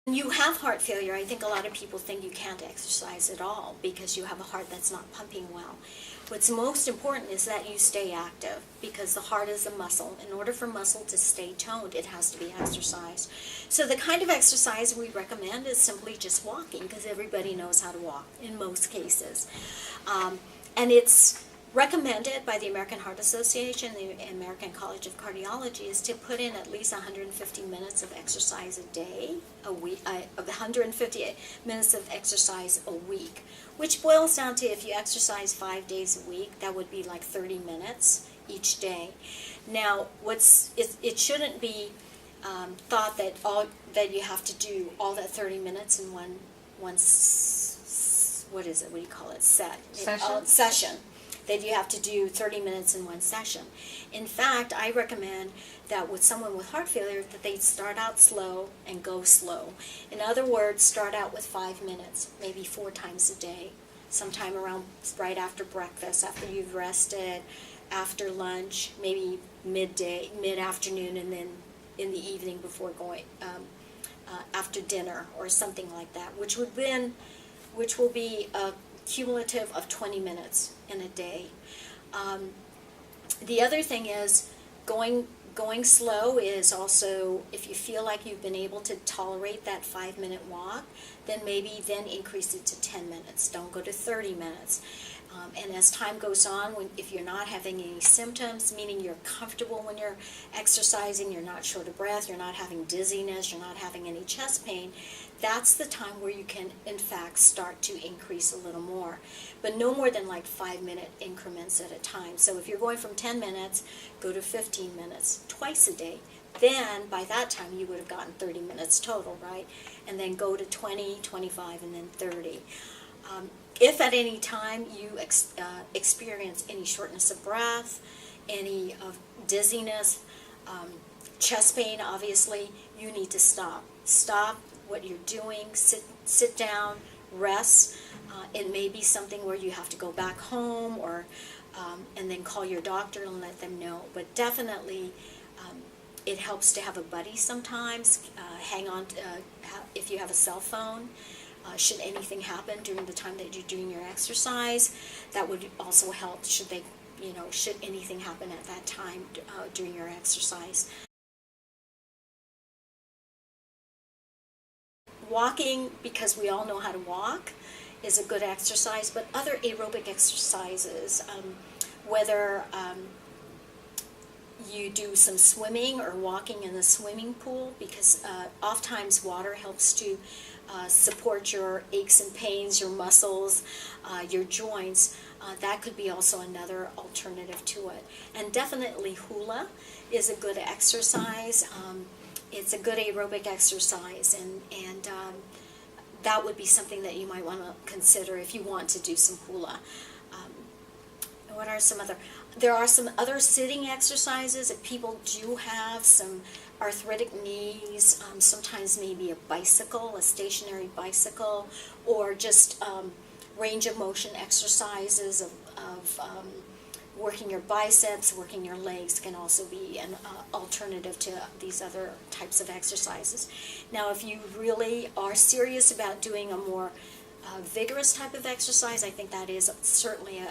When you have heart failure, I think a lot of people think you can't exercise at all because you have a heart that's not pumping well. What's most important is that you stay active, because the heart is a muscle. In order for muscle to stay toned, it has to be exercised. So the kind of exercise we recommend is simply just walking, because everybody knows how to walk in most cases. And it's recommended by the American Heart Association, the American College of Cardiology, is to put in at least 150 minutes of exercise a day, a week, 150 minutes of exercise a week, which boils down to, if you exercise 5 days a week, that would be like 30 minutes each day. Now, it shouldn't be thought that you have to do all that 30 minutes in one what do you call it, session. That you have to do 30 minutes in one session. In fact, I recommend that with someone with heart failure that they start out slow and go slow. In other words, start out with 5 minutes, maybe 4 times a day, sometime around right after breakfast, after you've rested, after lunch, maybe midday, mid-afternoon, and then in the evening before going, after dinner or something like that, which will be a cumulative of 20 minutes in a day. The other thing is going slow is also, if you feel like you've been able to tolerate that 5-minute walk, then increase it to 10 minutes. Don't go to 30 minutes. And as time goes on, if you're not having any symptoms, meaning you're comfortable when you're exercising, you're not short of breath, you're not having dizziness, you're not having any chest pain, that's the time where you can, in fact, start to increase a little more. But no more than like 5-minute increments at a time. So if you're going from 10 minutes, go to 15 minutes twice a day. Then, by that time, you would have gotten 30 minutes total, right? And then go to 20, 25, and then 30. If at any time you experience any shortness of breath, any dizziness, chest pain, obviously, you need to stop. Stop what you're doing, sit down, rest. It may be something where you have to go back home or and then call your doctor and let them know. But definitely, it helps to have a buddy sometimes. Hang on, if you have a cell phone. Should anything happen during the time that you're doing your exercise, that would also help. Should anything happen at that time during your exercise. Walking, because we all know how to walk, is a good exercise, but other aerobic exercises, whether you do some swimming or walking in the swimming pool, because oftentimes water helps to support your aches and pains, your muscles, your joints. That could be also another alternative to it. And definitely hula is a good exercise. It's a good aerobic exercise, and that would be something that you might want to consider if you want to do some hula. What are some other? There are some other sitting exercises. If people do have some arthritic knees, sometimes maybe a stationary bicycle, or just range of motion exercises of working your biceps, working your legs can also be an alternative to these other types of exercises. Now, if you really are serious about doing a more vigorous type of exercise, I think that is certainly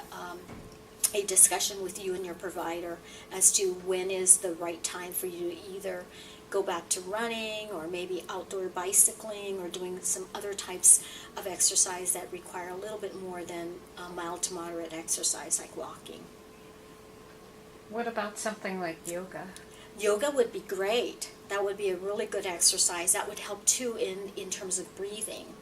a discussion with you and your provider as to when is the right time for you to either go back to running or maybe outdoor bicycling or doing some other types of exercise that require a little bit more than mild to moderate exercise like walking. What about something like yoga? Yoga would be great. That would be a really good exercise. That would help too in terms of breathing.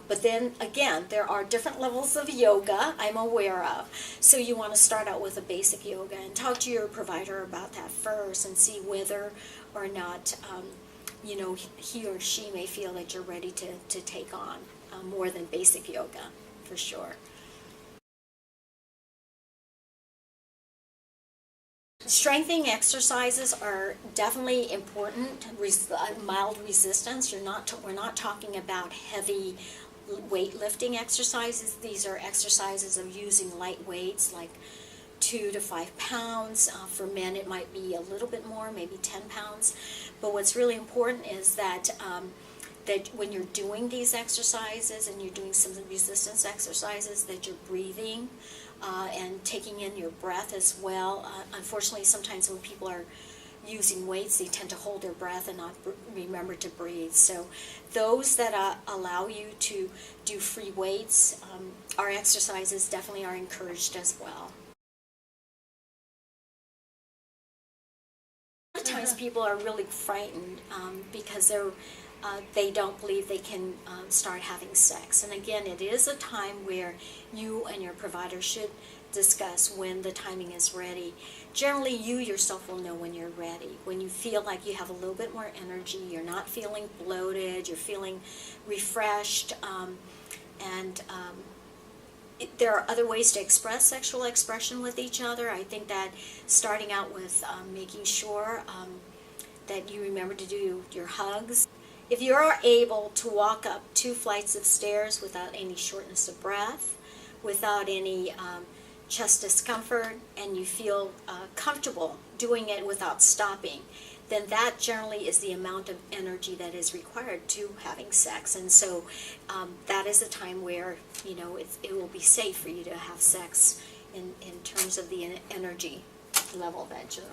But then again, there are different levels of yoga I'm aware of. So you want to start out with a basic yoga and talk to your provider about that first and see whether or not he or she may feel that you're ready to take on more than basic yoga, for sure. Strengthening exercises are definitely important. Mild resistance. We're not talking about heavy weightlifting exercises. These are exercises of using light weights like 2 to 5 pounds. For men, it might be a little bit more, maybe 10 pounds. But what's really important is that that when you're doing these exercises and you're doing some resistance exercises, that you're breathing and taking in your breath as well. Unfortunately, sometimes when people are using weights, they tend to hold their breath and not remember to breathe. So those that allow you to do free weights, our exercises definitely are encouraged as well. A lot of times people are really frightened because they don't believe they can start having sex. And again, it is a time where you and your provider should discuss when the timing is ready. Generally, you yourself will know when you're ready. When you feel like you have a little bit more energy, you're not feeling bloated, you're feeling refreshed, there are other ways to express sexual expression with each other. I think that starting out with making sure that you remember to do your hugs. If you are able to walk up 2 flights of stairs without any shortness of breath, without any chest discomfort, and you feel comfortable doing it without stopping, then that generally is the amount of energy that is required to having sex. And so that is a time where, you know, it will be safe for you to have sex in terms of the energy level that you're